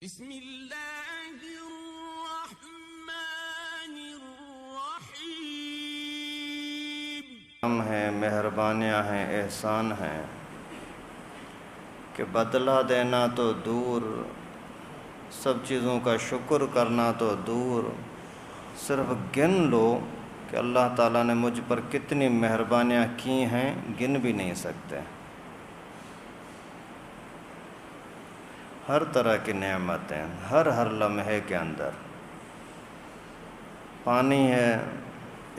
بسم اللہ الرحمن الرحیم۔ ہم ہیں، مہربانیاں ہیں، احسان ہیں کہ بدلہ دینا تو دور، سب چیزوں کا شکر کرنا تو دور، صرف گن لو کہ اللہ تعالیٰ نے مجھ پر کتنی مہربانیاں کی ہیں، گن بھی نہیں سکتے۔ ہر طرح کی نعمتیں، ہر لمحے کے اندر۔ پانی ہے،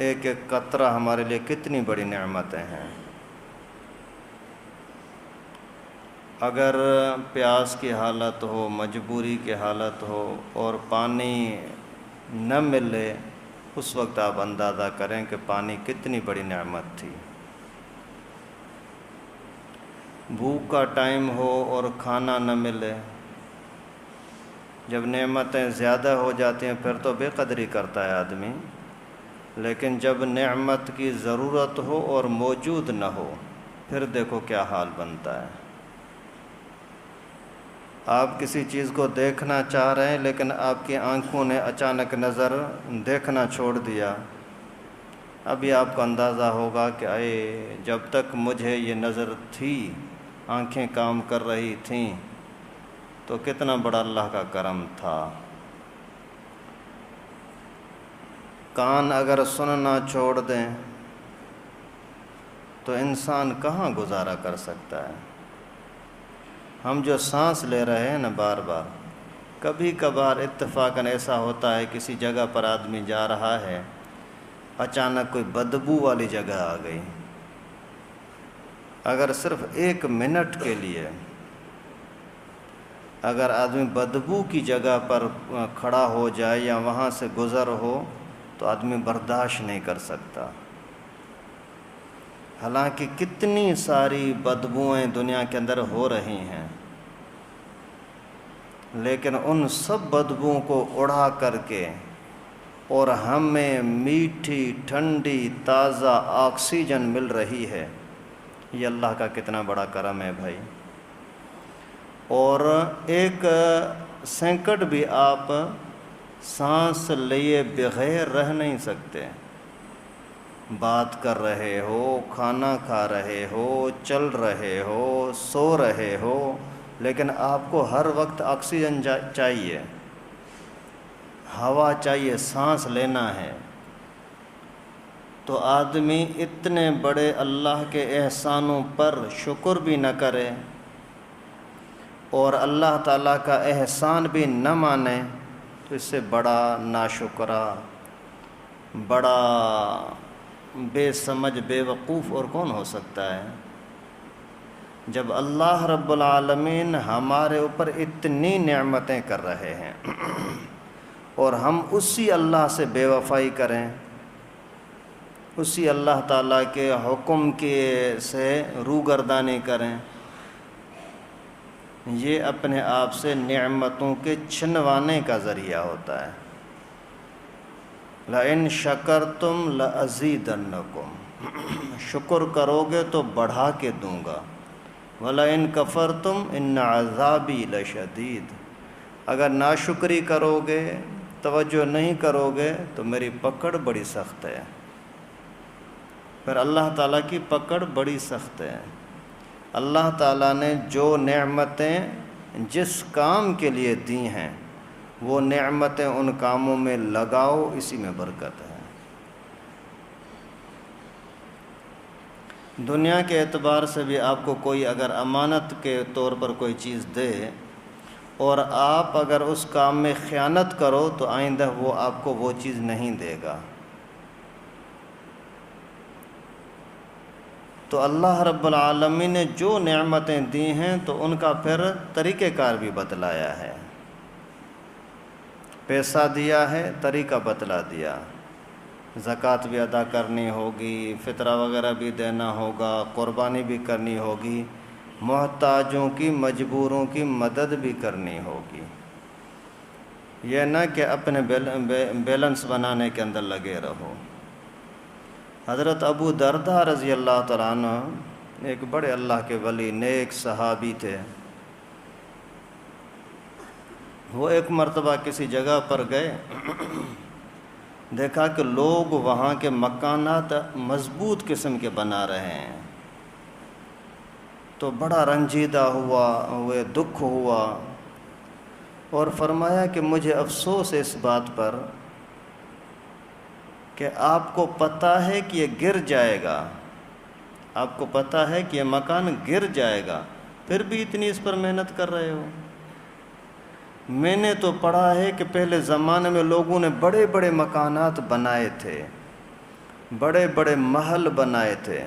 ایک ایک قطرہ ہمارے لیے کتنی بڑی نعمتیں ہیں۔ اگر پیاس کی حالت ہو، مجبوری کی حالت ہو اور پانی نہ ملے، اس وقت آپ اندازہ کریں کہ پانی کتنی بڑی نعمت تھی۔ بھوک کا ٹائم ہو اور کھانا نہ ملے، جب نعمتیں زیادہ ہو جاتی ہیں پھر تو بے قدری کرتا ہے آدمی، لیکن جب نعمت کی ضرورت ہو اور موجود نہ ہو پھر دیکھو کیا حال بنتا ہے۔ آپ کسی چیز کو دیکھنا چاہ رہے ہیں لیکن آپ کی آنکھوں نے اچانک نظر دیکھنا چھوڑ دیا، ابھی آپ کو اندازہ ہوگا کہ اے جب تک مجھے یہ نظر تھی، آنکھیں کام کر رہی تھیں تو کتنا بڑا اللہ کا کرم تھا۔ کان اگر سننا چھوڑ دیں تو انسان کہاں گزارا کر سکتا ہے۔ ہم جو سانس لے رہے ہیں نا بار بار، کبھی کبھار اتفاقاً ایسا ہوتا ہے کسی جگہ پر آدمی جا رہا ہے، اچانک کوئی بدبو والی جگہ آ گئی، اگر صرف 1 منٹ کے لیے اگر آدمی بدبو کی جگہ پر کھڑا ہو جائے یا وہاں سے گزر ہو تو آدمی برداشت نہیں کر سکتا۔ حالانکہ کتنی ساری بدبوئیں دنیا کے اندر ہو رہی ہیں، لیکن ان سب بدبوؤں کو اڑا کر کے اور ہمیں میٹھی ٹھنڈی تازہ آکسیجن مل رہی ہے، یہ اللہ کا کتنا بڑا کرم ہے بھائی۔ اور 1 سیکنڈ بھی آپ سانس لیے بغیر رہ نہیں سکتے۔ بات کر رہے ہو، کھانا کھا رہے ہو، چل رہے ہو، سو رہے ہو، لیکن آپ کو ہر وقت آکسیجن چاہیے، ہوا چاہیے، سانس لینا ہے۔ تو آدمی اتنے بڑے اللہ کے احسانوں پر شکر بھی نہ کرے اور اللہ تعالیٰ کا احسان بھی نہ مانے تو اس سے بڑا ناشکرا، بڑا بے سمجھ، بے وقوف اور کون ہو سکتا ہے؟ جب اللہ رب العالمین ہمارے اوپر اتنی نعمتیں کر رہے ہیں اور ہم اسی اللہ سے بے وفائی کریں، اسی اللہ تعالیٰ کے حکم سے روگردانی کریں، یہ اپنے آپ سے نعمتوں کے چھنوانے کا ذریعہ ہوتا ہے۔ لَإِن شَكَرْتُمْ لَأَزِيدَنَّكُمْ، شکر کرو گے تو بڑھا کے دوں گا۔ وَلَئِن كَفَرْتُمْ إِنَّ عَذَابِي لَشَدِيدٌ، اگر ناشکری کرو گے، توجہ نہیں کرو گے تو میری پکڑ بڑی سخت ہے۔ پھر اللہ تعالیٰ کی پکڑ بڑی سخت ہے۔ اللہ تعالیٰ نے جو نعمتیں جس کام کے لیے دی ہیں وہ نعمتیں ان کاموں میں لگاؤ، اسی میں برکت ہے۔ دنیا کے اعتبار سے بھی آپ کو کوئی اگر امانت کے طور پر کوئی چیز دے اور آپ اگر اس کام میں خیانت کرو تو آئندہ وہ آپ کو وہ چیز نہیں دے گا۔ تو اللہ رب العالمین نے جو نعمتیں دی ہیں تو ان کا پھر طریقہ کار بھی بتلایا ہے۔ پیسہ دیا ہے، طریقہ بتلا دیا، زکوٰۃ بھی ادا کرنی ہوگی، فطرہ وغیرہ بھی دینا ہوگا، قربانی بھی کرنی ہوگی، محتاجوں کی، مجبوروں کی مدد بھی کرنی ہوگی۔ یہ نہ کہ اپنے بیلنس بنانے کے اندر لگے رہو۔ حضرت ابو دردہ رضی اللہ تعالیٰ عنہ ایک بڑے اللہ کے ولی، نیک صحابی تھے۔ وہ ایک مرتبہ کسی جگہ پر گئے، دیکھا کہ لوگ وہاں کے مکانات مضبوط قسم کے بنا رہے ہیں، تو بڑا رنجیدہ ہوا، وہ دکھ ہوا، اور فرمایا کہ مجھے افسوس ہے اس بات پر کہ آپ کو پتہ ہے کہ یہ گر جائے گا، آپ کو پتہ ہے کہ یہ مکان گر جائے گا، پھر بھی اتنی اس پر محنت کر رہے ہو۔ میں نے تو پڑھا ہے کہ پہلے زمانے میں لوگوں نے بڑے بڑے مکانات بنائے تھے، بڑے بڑے محل بنائے تھے،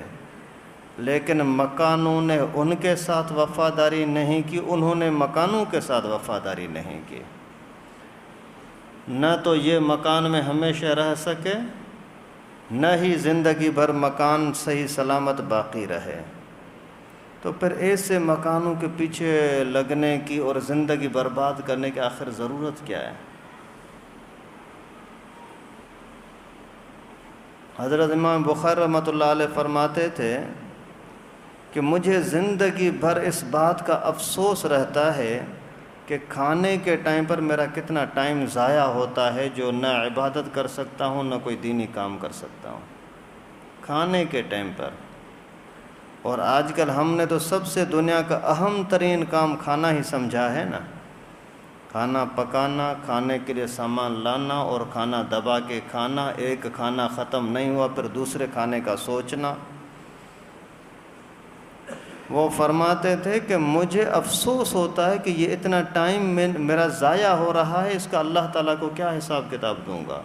لیکن مکانوں نے ان کے ساتھ وفاداری نہیں کی، انہوں نے مکانوں کے ساتھ وفاداری نہیں کی۔ نہ تو یہ مکان میں ہمیشہ رہ سکے، نہ ہی زندگی بھر مکان صحیح سلامت باقی رہے، تو پھر ایسے مکانوں کے پیچھے لگنے کی اور زندگی برباد کرنے کی آخر ضرورت کیا ہے؟ حضرت امام بخاری رحمۃ اللہ علیہ فرماتے تھے کہ مجھے زندگی بھر اس بات کا افسوس رہتا ہے کہ کھانے کے ٹائم پر میرا کتنا ٹائم ضائع ہوتا ہے، جو نہ عبادت کر سکتا ہوں نہ کوئی دینی کام کر سکتا ہوں کھانے کے ٹائم پر۔ اور آج کل ہم نے تو سب سے دنیا کا اہم ترین کام کھانا ہی سمجھا ہے نا، کھانا پکانا، کھانے کے لیے سامان لانا اور کھانا دبا کے کھانا، ایک کھانا ختم نہیں ہوا پھر دوسرے کھانے کا سوچنا۔ وہ فرماتے تھے کہ مجھے افسوس ہوتا ہے کہ یہ اتنا ٹائم میرا ضائع ہو رہا ہے، اس کا اللہ تعالیٰ کو کیا حساب کتاب دوں گا۔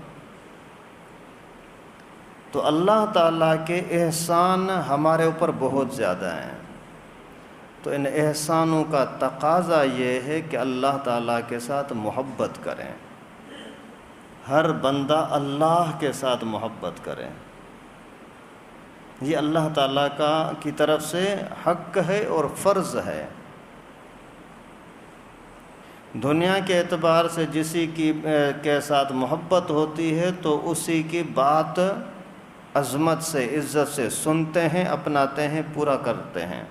تو اللہ تعالیٰ کے احسان ہمارے اوپر بہت زیادہ ہیں، تو ان احسانوں کا تقاضا یہ ہے کہ اللہ تعالیٰ کے ساتھ محبت کریں، ہر بندہ اللہ کے ساتھ محبت کرے، یہ اللہ تعالیٰ کی طرف سے حق ہے اور فرض ہے۔ دنیا کے اعتبار سے جسی کے ساتھ محبت ہوتی ہے تو اسی کی بات عظمت سے، عزت سے سنتے ہیں، اپناتے ہیں، پورا کرتے ہیں۔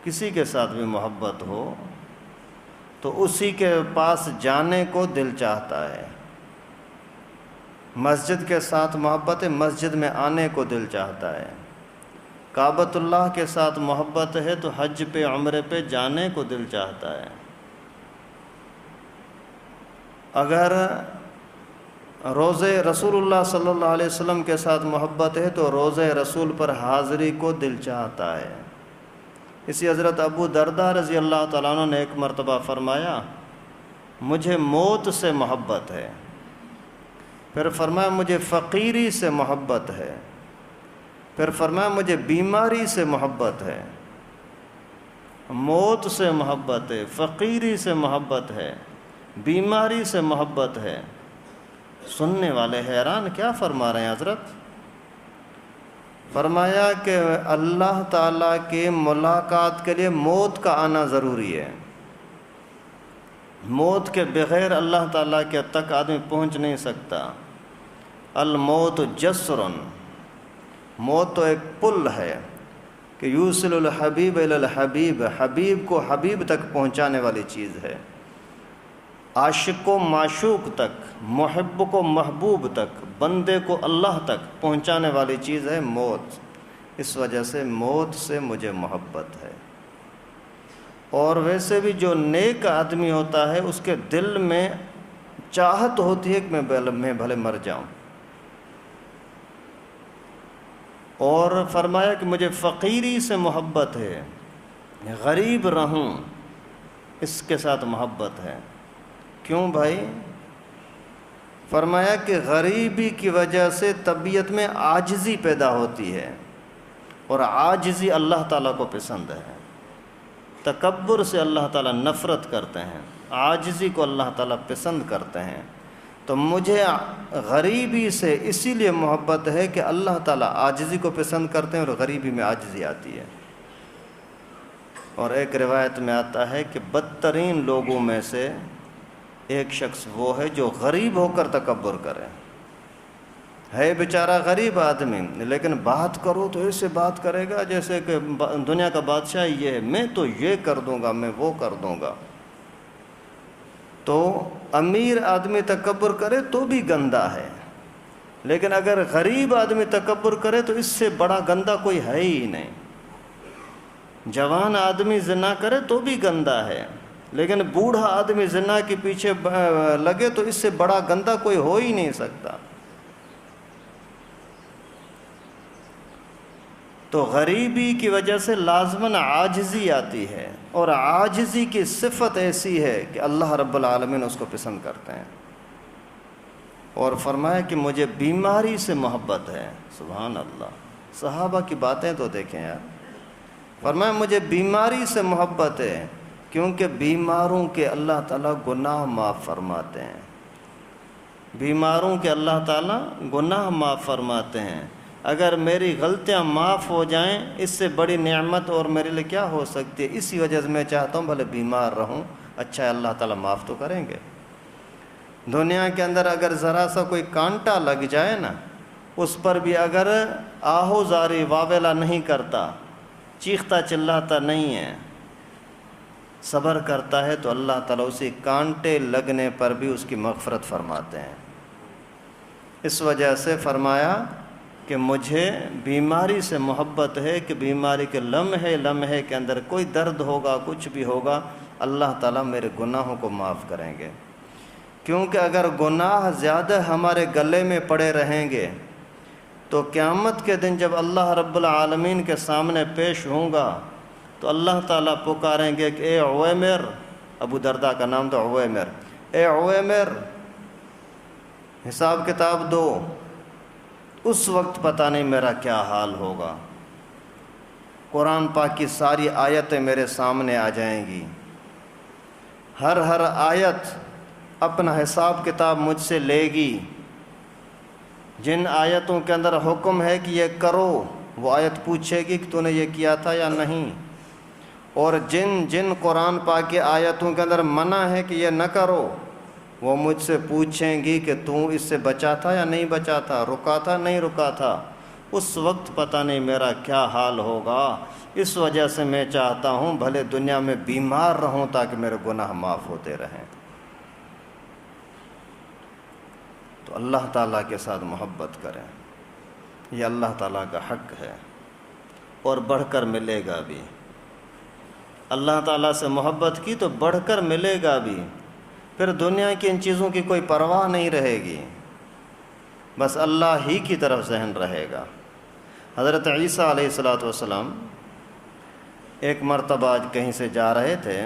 کسی کے ساتھ بھی محبت ہو تو اسی کے پاس جانے کو دل چاہتا ہے۔ مسجد کے ساتھ محبت ہے، مسجد میں آنے کو دل چاہتا ہے۔ کعبۃ اللہ کے ساتھ محبت ہے تو حج پہ، عمرے پہ جانے کو دل چاہتا ہے۔ اگر روزے رسول اللہ صلی اللہ علیہ وسلم کے ساتھ محبت ہے تو روزے رسول پر حاضری کو دل چاہتا ہے۔ اسی حضرت ابو درداء رضی اللہ تعالیٰ عنہ نے ایک مرتبہ فرمایا مجھے موت سے محبت ہے، پھر فرمایا مجھے فقیری سے محبت ہے، پھر فرمایا مجھے بیماری سے محبت ہے۔ موت سے محبت ہے، فقیری سے محبت ہے، بیماری سے محبت ہے۔ سننے والے حیران، کیا فرما رہے ہیں حضرت؟ فرمایا کہ اللہ تعالیٰ کے ملاقات کے لیے موت کا آنا ضروری ہے، موت کے بغیر اللہ تعالیٰ کے تک آدمی پہنچ نہیں سکتا۔ الموت جسرن، موت تو ایک پل ہے کہ یوصل الحبیب الی الحبیب، حبیب کو حبیب تک پہنچانے والی چیز ہے، عاشق کو معشوق تک، محب کو محبوب تک، بندے کو اللہ تک پہنچانے والی چیز ہے موت۔ اس وجہ سے موت سے مجھے محبت ہے۔ اور ویسے بھی جو نیک آدمی ہوتا ہے اس کے دل میں چاہت ہوتی ہے کہ میں بھلے مر جاؤں۔ اور فرمایا کہ مجھے فقیری سے محبت ہے، غریب رہوں، اس کے ساتھ محبت ہے۔ کیوں بھائی؟ فرمایا کہ غریبی کی وجہ سے طبیعت میں عاجزی پیدا ہوتی ہے، اور عاجزی اللہ تعالیٰ کو پسند ہے۔ تکبر سے اللہ تعالیٰ نفرت کرتے ہیں، عاجزی کو اللہ تعالیٰ پسند کرتے ہیں۔ تو مجھے غریبی سے اسی لیے محبت ہے کہ اللہ تعالیٰ عاجزی کو پسند کرتے ہیں اور غریبی میں عاجزی آتی ہے۔ اور ایک روایت میں آتا ہے کہ بدترین لوگوں میں سے ایک شخص وہ ہے جو غریب ہو کر تکبر کرے، ہے بیچارہ غریب آدمی، لیکن بات کرو تو ایسے بات کرے گا جیسے کہ دنیا کا بادشاہ یہ ہے، میں تو یہ کر دوں گا، میں وہ کر دوں گا۔ تو امیر آدمی تکبر کرے تو بھی گندا ہے، لیکن اگر غریب آدمی تکبر کرے تو اس سے بڑا گندا کوئی ہے ہی نہیں۔ جوان آدمی زنا کرے تو بھی گندا ہے، لیکن بوڑھا آدمی زنا کے پیچھے لگے تو اس سے بڑا گندا کوئی ہو ہی نہیں سکتا۔ تو غریبی کی وجہ سے لازماً عاجزی آتی ہے، اور عاجزی کی صفت ایسی ہے کہ اللہ رب العالمین اس کو پسند کرتے ہیں، اور فرمایا کہ مجھے بیماری سے محبت ہے۔ سبحان اللہ، صحابہ کی باتیں تو دیکھیں یار۔ فرمایا مجھے بیماری سے محبت ہے، کیونکہ بیماروں کے اللہ تعالیٰ گناہ معاف فرماتے ہیں، بیماروں کے اللہ تعالیٰ گناہ معاف فرماتے ہیں۔ اگر میری غلطیاں معاف ہو جائیں، اس سے بڑی نعمت اور میرے لیے کیا ہو سکتی ہے؟ اسی وجہ سے میں چاہتا ہوں بھلے بیمار رہوں، اچھا ہے اللہ تعالیٰ معاف تو کریں گے۔ دنیا کے اندر اگر ذرا سا کوئی کانٹا لگ جائے نا، اس پر بھی اگر آہو زاری واویلا نہیں کرتا، چیختا چلاتا نہیں ہے، صبر کرتا ہے، تو اللہ تعالیٰ اسی کانٹے لگنے پر بھی اس کی مغفرت فرماتے ہیں۔ اس وجہ سے فرمایا کہ مجھے بیماری سے محبت ہے، کہ بیماری کے لمحے کے اندر کوئی درد ہوگا، کچھ بھی ہوگا، اللہ تعالیٰ میرے گناہوں کو معاف کریں گے۔ کیونکہ اگر گناہ زیادہ ہمارے گلے میں پڑے رہیں گے تو قیامت کے دن جب اللہ رب العالمین کے سامنے پیش ہوں گا تو اللہ تعالیٰ پکاریں گے کہ اے عویمر، ابو درداء کا نام تھا عویمر، اے عویمر حساب کتاب دو۔ اس وقت پتہ نہیں میرا کیا حال ہوگا۔ قرآن پاک کی ساری آیتیں میرے سامنے آ جائیں گی، ہر آیت اپنا حساب کتاب مجھ سے لے گی۔ جن آیتوں کے اندر حکم ہے کہ یہ کرو، وہ آیت پوچھے گی کہ تو نے یہ کیا تھا یا نہیں، اور جن قرآن پاک کی آیتوں کے اندر منع ہے کہ یہ نہ کرو، وہ مجھ سے پوچھیں گی کہ تو اس سے بچا تھا یا نہیں بچا تھا، رکا تھا نہیں رکا تھا۔ اس وقت پتہ نہیں میرا کیا حال ہوگا۔ اس وجہ سے میں چاہتا ہوں بھلے دنیا میں بیمار رہوں تاکہ میرے گناہ معاف ہوتے رہیں۔ تو اللہ تعالیٰ کے ساتھ محبت کریں، یہ اللہ تعالیٰ کا حق ہے، اور بڑھ کر ملے گا بھی۔ اللہ تعالیٰ سے محبت کی تو بڑھ کر ملے گا بھی، پھر دنیا کی ان چیزوں کی کوئی پرواہ نہیں رہے گی، بس اللہ ہی کی طرف ذہن رہے گا۔ حضرت عیسیٰ علیہ السلام ایک مرتبہ کہیں سے جا رہے تھے،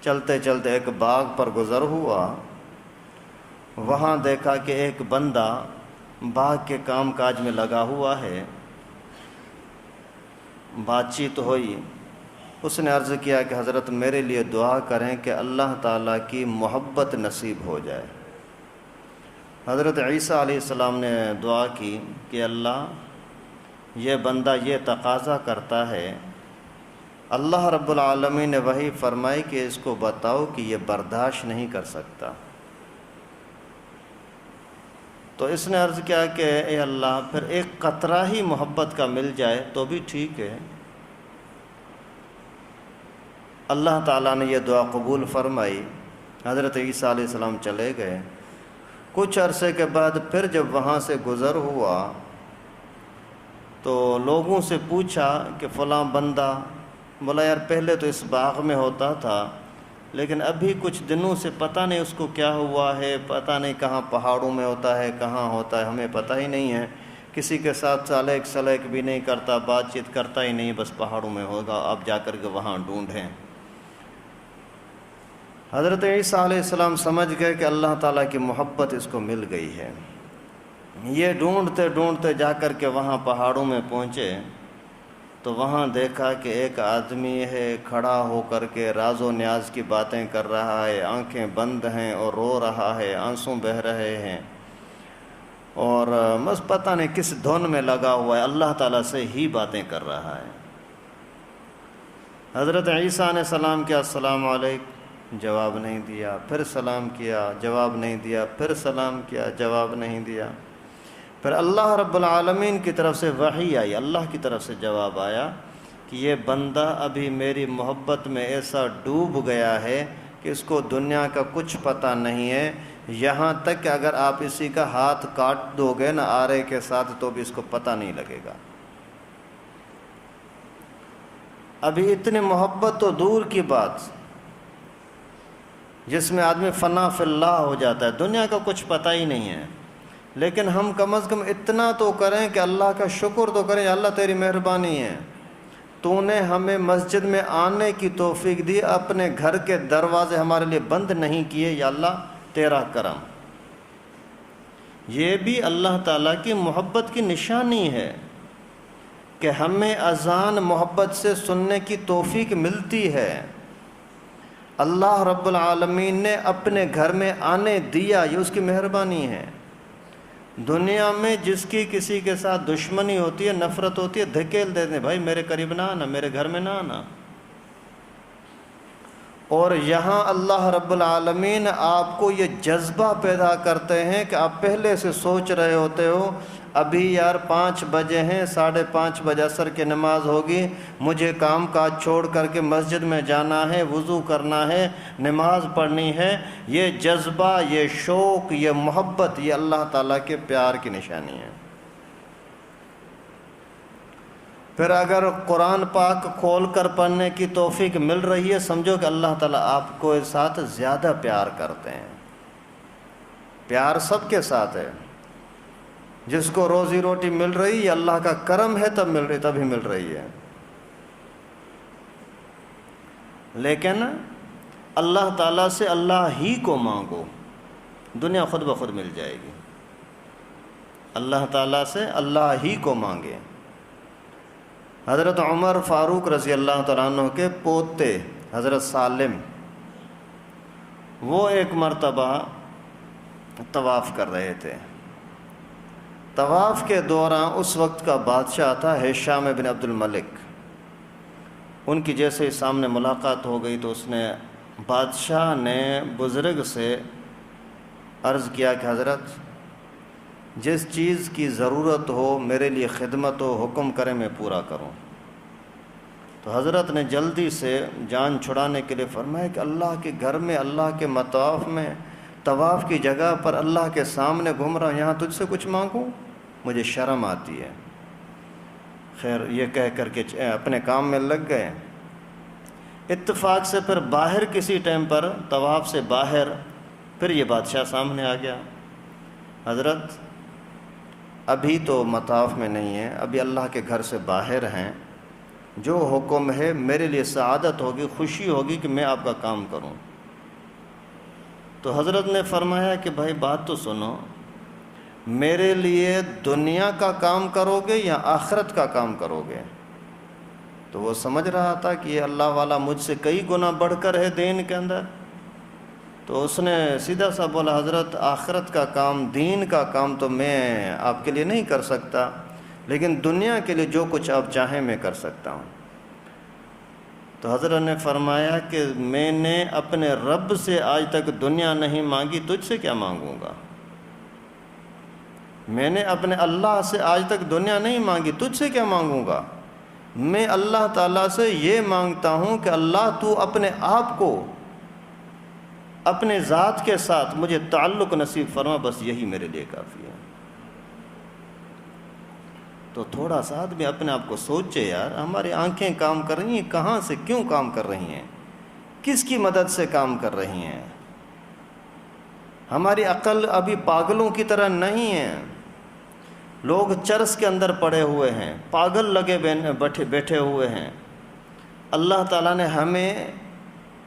چلتے چلتے ایک باغ پر گزر ہوا، وہاں دیکھا کہ ایک بندہ باغ کے کام کاج میں لگا ہوا ہے۔ بات چیت ہوئی، اس نے عرض کیا کہ حضرت میرے لیے دعا کریں کہ اللہ تعالیٰ کی محبت نصیب ہو جائے۔ حضرت عیسیٰ علیہ السلام نے دعا کی کہ اللہ، یہ بندہ یہ تقاضا کرتا ہے، اللہ رب العالمین نے وحی فرمائی کہ اس کو بتاؤ کہ یہ برداشت نہیں کر سکتا۔ تو اس نے عرض کیا کہ اے اللہ، پھر ایک قطرہ ہی محبت کا مل جائے تو بھی ٹھیک ہے۔ اللہ تعالیٰ نے یہ دعا قبول فرمائی، حضرت عیسیٰ علیہ السلام چلے گئے۔ کچھ عرصے کے بعد پھر جب وہاں سے گزر ہوا تو لوگوں سے پوچھا کہ فلاں بندہ، بولا یار پہلے تو اس باغ میں ہوتا تھا، لیکن ابھی کچھ دنوں سے پتہ نہیں اس کو کیا ہوا ہے، پتہ نہیں کہاں پہاڑوں میں ہوتا ہے، کہاں ہوتا ہے، ہمیں پتہ ہی نہیں ہے، کسی کے ساتھ سلیک سلیک بھی نہیں کرتا، بات چیت کرتا ہی نہیں، بس پہاڑوں میں ہوگا، آپ جا کر کے وہاں ڈھونڈیں۔ حضرت عیسیٰ علیہ السلام سمجھ گئے کہ اللہ تعالیٰ کی محبت اس کو مل گئی ہے۔ یہ ڈھونڈتے ڈھونڈتے جا کر کے وہاں پہاڑوں میں پہنچے تو وہاں دیکھا کہ ایک آدمی ہے کھڑا ہو کر کے راز و نیاز کی باتیں کر رہا ہے، آنکھیں بند ہیں اور رو رہا ہے، آنسو بہہ رہے ہیں، اور بس پتہ نہیں کس دھن میں لگا ہوا ہے، اللہ تعالیٰ سے ہی باتیں کر رہا ہے۔ حضرت عیسیٰ نے سلام کیا، السلام علیکم، جواب نہیں دیا، پھر سلام کیا، جواب نہیں دیا، پھر سلام کیا، جواب نہیں دیا۔ پھر اللہ رب العالمین کی طرف سے وحی آئی، اللہ کی طرف سے جواب آیا کہ یہ بندہ ابھی میری محبت میں ایسا ڈوب گیا ہے کہ اس کو دنیا کا کچھ پتہ نہیں ہے، یہاں تک کہ اگر آپ اسی کا ہاتھ کاٹ دو گے نا آرے کے ساتھ تو بھی اس کو پتہ نہیں لگے گا۔ ابھی اتنی محبت تو دور کی بات، جس میں آدمی فنا فی اللہ ہو جاتا ہے، دنیا کا کچھ پتہ ہی نہیں ہے، لیکن ہم کم از کم اتنا تو کریں کہ اللہ کا شکر تو کریں، اللہ تیری مہربانی ہے، تو نے ہمیں مسجد میں آنے کی توفیق دی، اپنے گھر کے دروازے ہمارے لیے بند نہیں کیے، یا اللہ تیرا کرم۔ یہ بھی اللہ تعالیٰ کی محبت کی نشانی ہے کہ ہمیں اذان محبت سے سننے کی توفیق ملتی ہے۔ اللہ رب العالمین نے اپنے گھر میں آنے دیا، یہ اس کی مہربانی ہے۔ دنیا میں جس کی کسی کے ساتھ دشمنی ہوتی ہے، نفرت ہوتی ہے، دھکیل دیتے ہیں، بھائی میرے قریب نہ آنا، میرے گھر میں نہ آنا۔ اور یہاں اللہ رب العالمین آپ کو یہ جذبہ پیدا کرتے ہیں کہ آپ پہلے سے سوچ رہے ہوتے ہو ابھی یار 5 بجے ہیں، 5:30 بجے عصر کی نماز ہوگی، مجھے کام کاج چھوڑ کر کے مسجد میں جانا ہے، وضو کرنا ہے، نماز پڑھنی ہے۔ یہ جذبہ، یہ شوق، یہ محبت، یہ اللہ تعالیٰ کے پیار کی نشانی ہے۔ پھر اگر قرآن پاک کھول کر پڑھنے کی توفیق مل رہی ہے، سمجھو کہ اللہ تعالیٰ آپ کو ساتھ زیادہ پیار کرتے ہیں۔ پیار سب کے ساتھ ہے، جس کو روزی روٹی مل رہی ہے اللہ کا کرم ہے، تبھی مل رہی ہے، لیکن اللہ تعالیٰ سے اللہ ہی کو مانگو، دنیا خود بخود مل جائے گی۔ اللہ تعالیٰ سے اللہ ہی کو مانگے۔ حضرت عمر فاروق رضی اللہ تعالیٰ عنہ کے پوتے حضرت سالم، وہ ایک مرتبہ طواف کر رہے تھے۔ طواف کے دوران اس وقت کا بادشاہ تھا ہشام بن عبد الملک۔ ان کی جیسے ہی سامنے ملاقات ہو گئی تو بادشاہ نے بزرگ سے عرض کیا کہ حضرت جس چیز کی ضرورت ہو، میرے لیے خدمت ہو، حکم کریں میں پورا کروں۔ تو حضرت نے جلدی سے جان چھڑانے کے لیے فرمایا کہ اللہ کے گھر میں، اللہ کے مطاف میں، طواف کی جگہ پر اللہ کے سامنے گھوم رہا ہوں، یہاں تجھ سے کچھ مانگوں؟ مجھے شرم آتی ہے۔ خیر یہ کہہ کر کے اپنے کام میں لگ گئے۔ اتفاق سے پھر باہر کسی ٹائم پر طواف سے باہر پھر یہ بادشاہ سامنے آ گیا، حضرت ابھی تو مطاف میں نہیں ہے، ابھی اللہ کے گھر سے باہر ہیں، جو حکم ہے میرے لیے سعادت ہوگی، خوشی ہوگی کہ میں آپ کا کام کروں۔ تو حضرت نے فرمایا کہ بھائی بات تو سنو، میرے لیے دنیا کا کام کرو گے یا آخرت کا کام کرو گے؟ تو وہ سمجھ رہا تھا کہ یہ اللہ والا مجھ سے کئی گنا بڑھ کر ہے دین کے اندر، تو اس نے سیدھا سا بولا حضرت آخرت کا کام، دین کا کام تو میں آپ کے لیے نہیں کر سکتا، لیکن دنیا کے لیے جو کچھ آپ چاہیں میں کر سکتا ہوں۔ تو حضرت نے فرمایا کہ میں نے اپنے رب سے آج تک دنیا نہیں مانگی، تجھ سے کیا مانگوں گا؟ میں نے اپنے اللہ سے آج تک دنیا نہیں مانگی، تجھ سے کیا مانگوں گا؟ میں اللہ تعالیٰ سے یہ مانگتا ہوں کہ اللہ تو اپنے آپ کو اپنے ذات کے ساتھ مجھے تعلق نصیب فرما، بس یہی میرے لیے کافی ہے۔ تو تھوڑا سا آدمی اپنے آپ کو سوچے، یار ہماری آنکھیں کام کر رہی ہیں، کہاں سے کیوں کام کر رہی ہیں، کس کی مدد سے کام کر رہی ہیں؟ ہماری عقل ابھی پاگلوں کی طرح نہیں ہے۔ لوگ چرس کے اندر پڑے ہوئے ہیں، پاگل لگے بیٹھے ہوئے ہیں۔ اللہ تعالیٰ نے ہمیں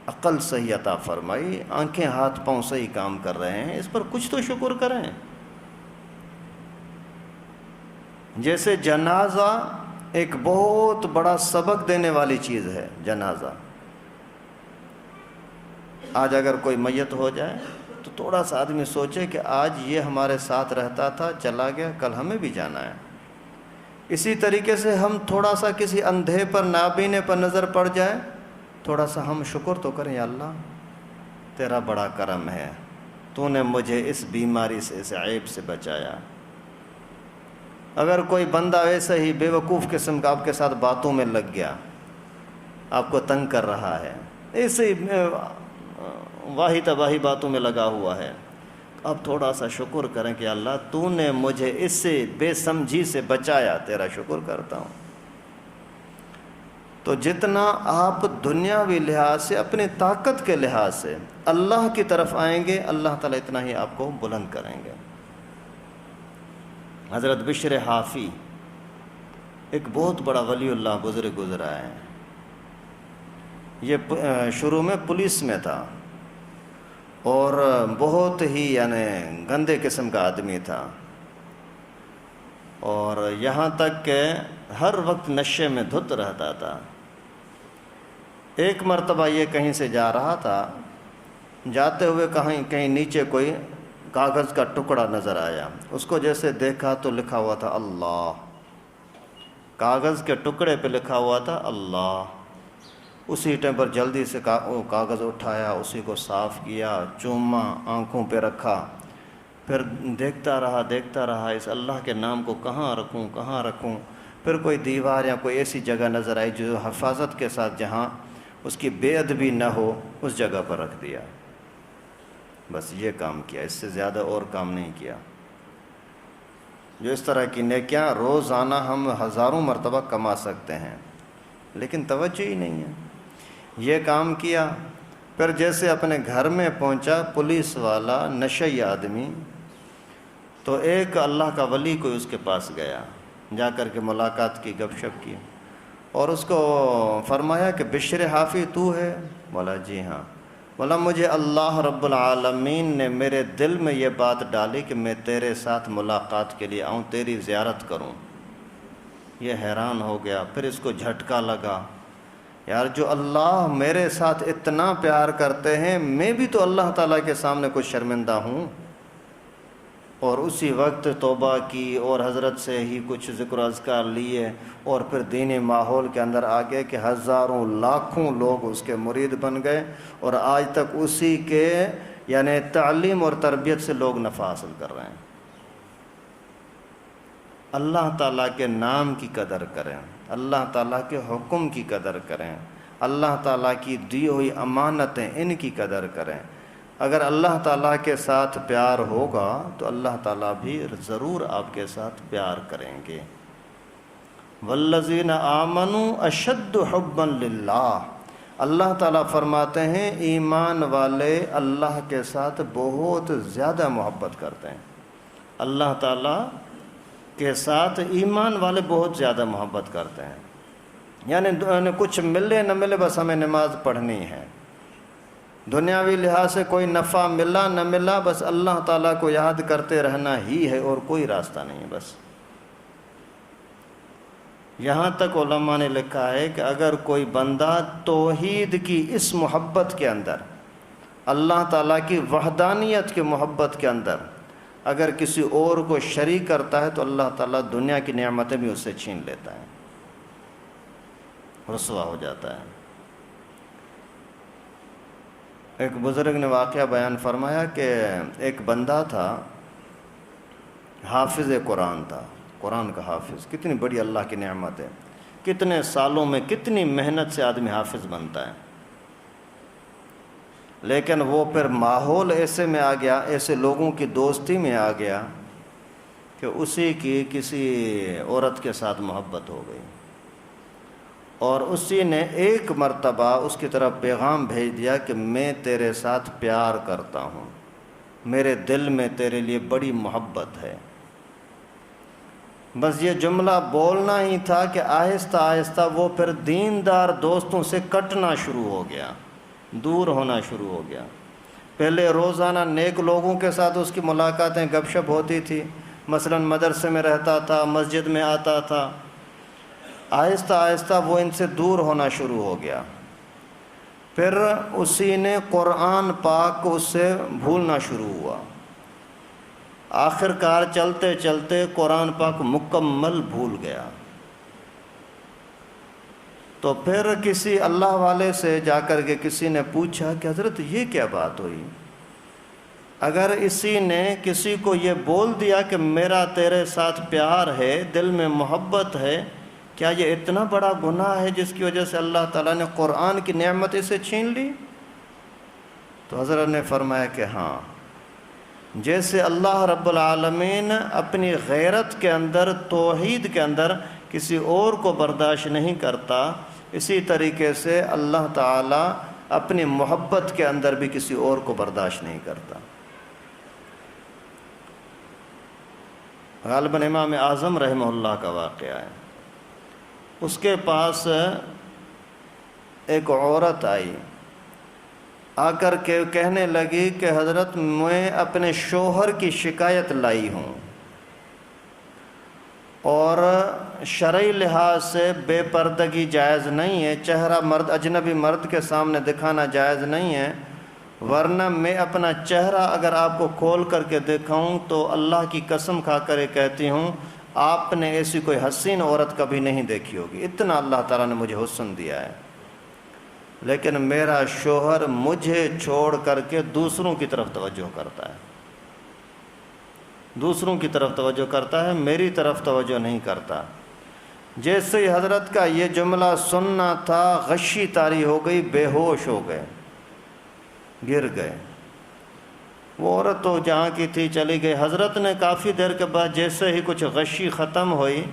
عقل صحیح عطا فرمائی، آنکھیں ہاتھ پاؤں صحیح کام کر رہے ہیں، اس پر کچھ تو شکر کریں۔ جیسے جنازہ ایک بہت بڑا سبق دینے والی چیز ہے، جنازہ آج اگر کوئی میت ہو جائے تو تھوڑا سا آدمی سوچے کہ آج یہ ہمارے ساتھ رہتا تھا، چلا گیا، کل ہمیں بھی جانا ہے۔ اسی طریقے سے ہم تھوڑا سا کسی اندھے پر، نابینے پر نظر پڑ جائے، تھوڑا سا ہم شکر تو کریں، یا اللہ تیرا بڑا کرم ہے، تو نے مجھے اس بیماری سے، اس عیب سے بچایا۔ اگر کوئی بندہ ویسے ہی بیوقوف قسم کا آپ کے ساتھ باتوں میں لگ گیا، آپ کو تنگ کر رہا ہے، ایسے واہی تباہی باتوں میں لگا ہوا ہے، اب تھوڑا سا شکر کریں کہ اللہ تو نے مجھے اس سے بے سمجھی سے بچایا، تیرا شکر کرتا ہوں۔ تو جتنا آپ دنیاوی لحاظ سے، اپنی طاقت کے لحاظ سے اللہ کی طرف آئیں گے، اللہ تعالیٰ اتنا ہی آپ کو بلند کریں گے۔ حضرت بشر حافی ایک بہت بڑا ولی اللہ بزرگ گزرا ہے، یہ شروع میں پولیس میں تھا اور بہت ہی گندے قسم کا آدمی تھا، اور یہاں تک کہ ہر وقت نشے میں دھت رہتا تھا۔ ایک مرتبہ یہ کہیں سے جا رہا تھا، جاتے ہوئے کہیں نیچے کوئی کاغذ کا ٹکڑا نظر آیا، اس کو جیسے دیکھا تو لکھا ہوا تھا اللہ، کاغذ کے ٹکڑے پہ لکھا ہوا تھا اللہ۔ اسی ٹائم پر جلدی سے وہ کاغذ اٹھایا، اسی کو صاف کیا، چوما، آنکھوں پہ رکھا، پھر دیکھتا رہا اس اللہ کے نام کو کہاں رکھوں۔ پھر کوئی دیوار یا کوئی ایسی جگہ نظر آئی جو حفاظت کے ساتھ، جہاں اس کی بے ادبی نہ ہو، اس جگہ پر رکھ دیا۔ بس یہ کام کیا، اس سے زیادہ اور کام نہیں کیا۔ جو اس طرح کی نیکیاں روزانہ ہم ہزاروں مرتبہ کما سکتے ہیں، لیکن توجہ ہی نہیں ہے۔ یہ کام کیا، پھر جیسے اپنے گھر میں پہنچا، پولیس والا نشئی آدمی، تو ایک اللہ کا ولی کوئی اس کے پاس گیا، جا کر کے ملاقات کی، گپ شپ کی، اور اس کو فرمایا کہ بشر حافی تو ہے؟ بولا جی ہاں۔ بولا مجھے اللہ رب العالمین نے میرے دل میں یہ بات ڈالی کہ میں تیرے ساتھ ملاقات کے لیے آؤں، تیری زیارت کروں۔ یہ حیران ہو گیا، پھر اس کو جھٹکا لگا، یار جو اللہ میرے ساتھ اتنا پیار کرتے ہیں، میں بھی تو اللہ تعالیٰ کے سامنے کچھ شرمندہ ہوں۔ اور اسی وقت توبہ کی اور حضرت سے ہی کچھ ذکر و اذکار لیے، اور پھر دینی ماحول کے اندر آ گئے کہ ہزاروں لاکھوں لوگ اس کے مرید بن گئے، اور آج تک اسی کے تعلیم اور تربیت سے لوگ نفع حاصل کر رہے ہیں۔ اللہ تعالیٰ کے نام کی قدر کریں، اللہ تعالیٰ کے حکم کی قدر کریں، اللہ تعالیٰ کی دی ہوئی امانتیں، ان کی قدر کریں۔ اگر اللہ تعالیٰ کے ساتھ پیار ہوگا تو اللہ تعالیٰ بھی ضرور آپ کے ساتھ پیار کریں گے۔ والذین آمنوا اشد حبا للہ، اللہ تعالیٰ فرماتے ہیں ایمان والے اللہ کے ساتھ بہت زیادہ محبت کرتے ہیں۔ اللہ تعالیٰ کے ساتھ ایمان والے بہت زیادہ محبت کرتے ہیں، یعنی کچھ ملے نہ ملے، بس ہمیں نماز پڑھنی ہے، دنیاوی لحاظ سے کوئی نفع ملا نہ ملا، بس اللہ تعالیٰ کو یاد کرتے رہنا ہی ہے، اور کوئی راستہ نہیں ہے۔ بس یہاں تک علماء نے لکھا ہے کہ اگر کوئی بندہ توحید کی اس محبت کے اندر، اللہ تعالیٰ کی وحدانیت کی محبت کے اندر اگر کسی اور کو شریک کرتا ہے، تو اللہ تعالیٰ دنیا کی نعمتیں بھی اس سے چھین لیتا ہے، رسوا ہو جاتا ہے۔ ایک بزرگ نے واقعہ بیان فرمایا کہ ایک بندہ تھا، حافظ قرآن تھا، قرآن کا حافظ، کتنی بڑی اللہ کی نعمت ہے، کتنے سالوں میں کتنی محنت سے آدمی حافظ بنتا ہے، لیکن وہ پھر ماحول ایسے میں آ گیا، ایسے لوگوں کی دوستی میں آ گیا کہ اسی کی کسی عورت کے ساتھ محبت ہو گئی، اور اسی نے ایک مرتبہ اس کی طرف پیغام بھیج دیا کہ میں تیرے ساتھ پیار کرتا ہوں، میرے دل میں تیرے لیے بڑی محبت ہے۔ بس یہ جملہ بولنا ہی تھا کہ آہستہ آہستہ وہ پھر دیندار دوستوں سے کٹنا شروع ہو گیا، دور ہونا شروع ہو گیا۔ پہلے روزانہ نیک لوگوں کے ساتھ اس کی ملاقاتیں، گپ شپ ہوتی تھی، مثلا مدرسے میں رہتا تھا، مسجد میں آتا تھا، آہستہ آہستہ وہ ان سے دور ہونا شروع ہو گیا۔ پھر اسی نے قرآن پاک کو اس سے بھولنا شروع ہوا، آخر کار چلتے چلتے قرآن پاک مکمل بھول گیا۔ تو پھر کسی اللہ والے سے جا کر کے کسی نے پوچھا کہ حضرت یہ کیا بات ہوئی؟ اگر اسی نے کسی کو یہ بول دیا کہ میرا تیرے ساتھ پیار ہے، دل میں محبت ہے، کیا یہ اتنا بڑا گناہ ہے جس کی وجہ سے اللہ تعالیٰ نے قرآن کی نعمت اسے چھین لی؟ تو حضرت نے فرمایا کہ ہاں، جیسے اللہ رب العالمین اپنی غیرت کے اندر، توحید کے اندر کسی اور کو برداشت نہیں کرتا، اسی طریقے سے اللہ تعالیٰ اپنی محبت کے اندر بھی کسی اور کو برداشت نہیں کرتا۔ غالباً امام اعظم رحمہ اللہ کا واقعہ ہے۔ اس کے پاس ایک عورت آئی، آ کر کے کہنے لگی کہ حضرت میں اپنے شوہر کی شکایت لائی ہوں، اور شرعی لحاظ سے بے پردگی جائز نہیں ہے، چہرہ اجنبی مرد کے سامنے دکھانا جائز نہیں ہے، ورنہ میں اپنا چہرہ اگر آپ کو کھول کر کے دکھاؤں تو اللہ کی قسم کھا کر کہتی ہوں آپ نے ایسی کوئی حسین عورت کبھی نہیں دیکھی ہوگی، اتنا اللہ تعالیٰ نے مجھے حسن دیا ہے، لیکن میرا شوہر مجھے چھوڑ کر کے دوسروں کی طرف توجہ کرتا ہے، دوسروں کی طرف توجہ کرتا ہے، میری طرف توجہ نہیں کرتا۔ جیسے ہی حضرت کا یہ جملہ سننا تھا، غشی طاری ہو گئی، بے ہوش ہو گئے، گر گئے۔ وہ عورت تو جہاں کی تھی چلی گئی۔ حضرت نے کافی دیر کے بعد جیسے ہی کچھ غشی ختم ہوئی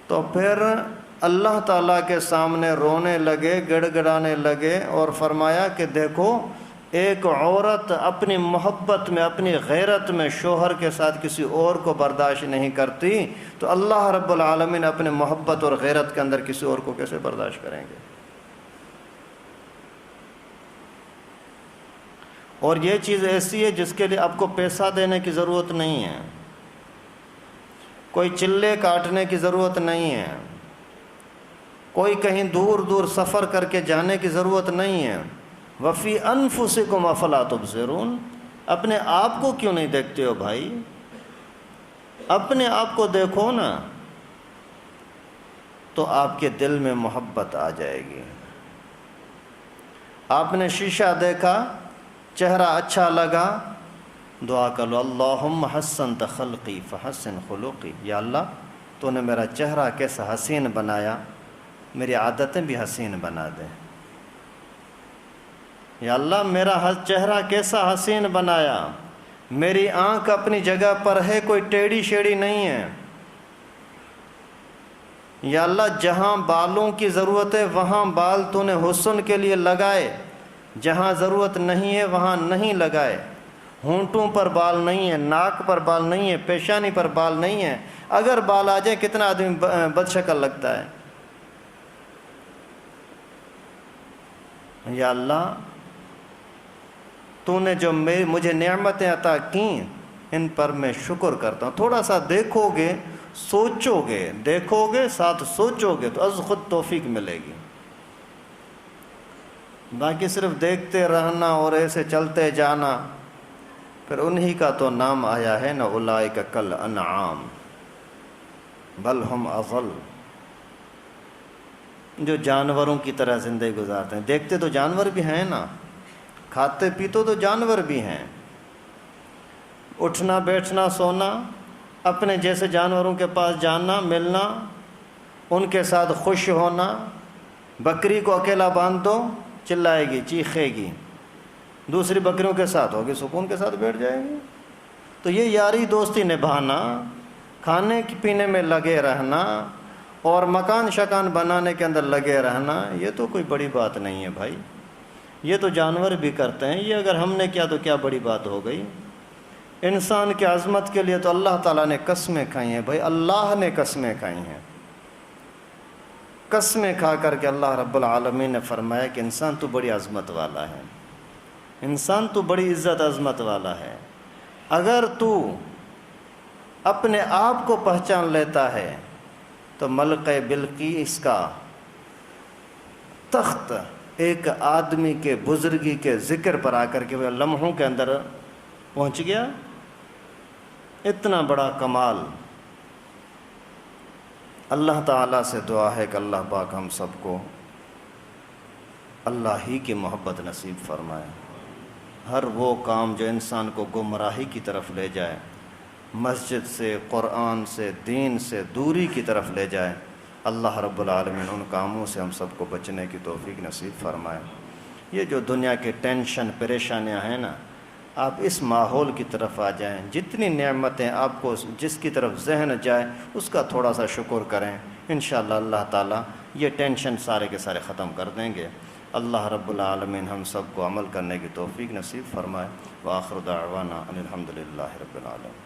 تو پھر اللہ تعالیٰ کے سامنے رونے لگے، گڑ گڑانے لگے، اور فرمایا کہ دیکھو، ایک عورت اپنی محبت میں، اپنی غیرت میں شوہر کے ساتھ کسی اور کو برداشت نہیں کرتی، تو اللہ رب العالمین اپنے محبت اور غیرت کے اندر کسی اور کو کیسے برداشت کریں گے؟ اور یہ چیز ایسی ہے جس کے لیے آپ کو پیسہ دینے کی ضرورت نہیں ہے، کوئی چلے کاٹنے کی ضرورت نہیں ہے، کوئی کہیں دور دور سفر کر کے جانے کی ضرورت نہیں ہے۔ وفی انفسکم افلا تبصرون، اپنے آپ کو کیوں نہیں دیکھتے ہو بھائی؟ اپنے آپ کو دیکھو نا، تو آپ کے دل میں محبت آ جائے گی۔ آپ نے شیشہ دیکھا، چہرہ اچھا لگا، دعا کرو اللہم حسنت خلقی فحسن خلقی، یا اللہ تو نے میرا چہرہ کیسا حسین بنایا، میری عادتیں بھی حسین بنا دے۔ یا اللہ میرا چہرہ کیسا حسین بنایا، میری آنکھ اپنی جگہ پر ہے، کوئی ٹیڑھی شیڑھی نہیں ہے۔ یا اللہ جہاں بالوں کی ضرورت ہے وہاں بال تو نے حسن کے لیے لگائے، جہاں ضرورت نہیں ہے وہاں نہیں لگائے۔ ہونٹوں پر بال نہیں ہے، ناک پر بال نہیں ہے، پیشانی پر بال نہیں ہے، اگر بال آ جائے کتنا آدمی بد شکل لگتا ہے۔ یا اللہ تو نے جو مجھے نعمتیں عطا کیں ان پر میں شکر کرتا ہوں۔ تھوڑا سا دیکھو گے، سوچو گے، دیکھو گے ساتھ سوچو گے تو از خود توفیق ملے گی۔ باقی صرف دیکھتے رہنا اور ایسے چلتے جانا، پھر انہی کا تو نام آیا ہے نا، اولئک کل انعام بل ہم اضل، جو جانوروں کی طرح زندگی گزارتے ہیں۔ دیکھتے تو جانور بھی ہیں نا، کھاتے پیتے تو جانور بھی ہیں، اٹھنا بیٹھنا سونا، اپنے جیسے جانوروں کے پاس جانا ملنا، ان کے ساتھ خوش ہونا۔ بکری کو اکیلا باندھ دو چلائے گی، چیخے گی، دوسری بکریوں کے ساتھ ہوگی سکون کے ساتھ بیٹھ جائے گی۔ تو یہ یاری دوستی نبھانا، کھانے پینے میں لگے رہنا اور مکان شکان بنانے کے اندر لگے رہنا، یہ تو کوئی بڑی بات نہیں ہے بھائی، یہ تو جانور بھی کرتے ہیں۔ یہ اگر ہم نے کیا تو کیا بڑی بات ہو گئی؟ انسان کی عظمت کے لیے تو اللہ تعالیٰ نے قسمیں کھائی ہیں بھائی، اللہ نے قسمیں کھائی ہیں۔ قسمیں کھا کر کے اللہ رب العالمین نے فرمایا کہ انسان تو بڑی عظمت والا ہے، انسان تو بڑی عزت عظمت والا ہے۔ اگر تو اپنے آپ کو پہچان لیتا ہے تو ملک بلقیس کا تخت ایک آدمی کے بزرگی کے ذکر پر آ کر کے وہ لمحوں کے اندر پہنچ گیا۔ اتنا بڑا کمال۔ اللہ تعالیٰ سے دعا ہے کہ اللہ پاک ہم سب کو اللہ ہی کی محبت نصیب فرمائے۔ ہر وہ کام جو انسان کو گمراہی کی طرف لے جائے، مسجد سے، قرآن سے، دین سے دوری کی طرف لے جائے، اللہ رب العالمین ان کاموں سے ہم سب کو بچنے کی توفیق نصیب فرمائے۔ یہ جو دنیا کے ٹینشن پریشانیاں ہیں نا، آپ اس ماحول کی طرف آ جائیں، جتنی نعمتیں آپ کو جس کی طرف ذہن جائے اس کا تھوڑا سا شکر کریں، انشاءاللہ اللہ تعالیٰ یہ ٹینشن سارے کے سارے ختم کر دیں گے۔ اللہ رب العالمین ہم سب کو عمل کرنے کی توفیق نصیب فرمائے۔ وآخر دعوانا ان الحمد للہ رب العالمین۔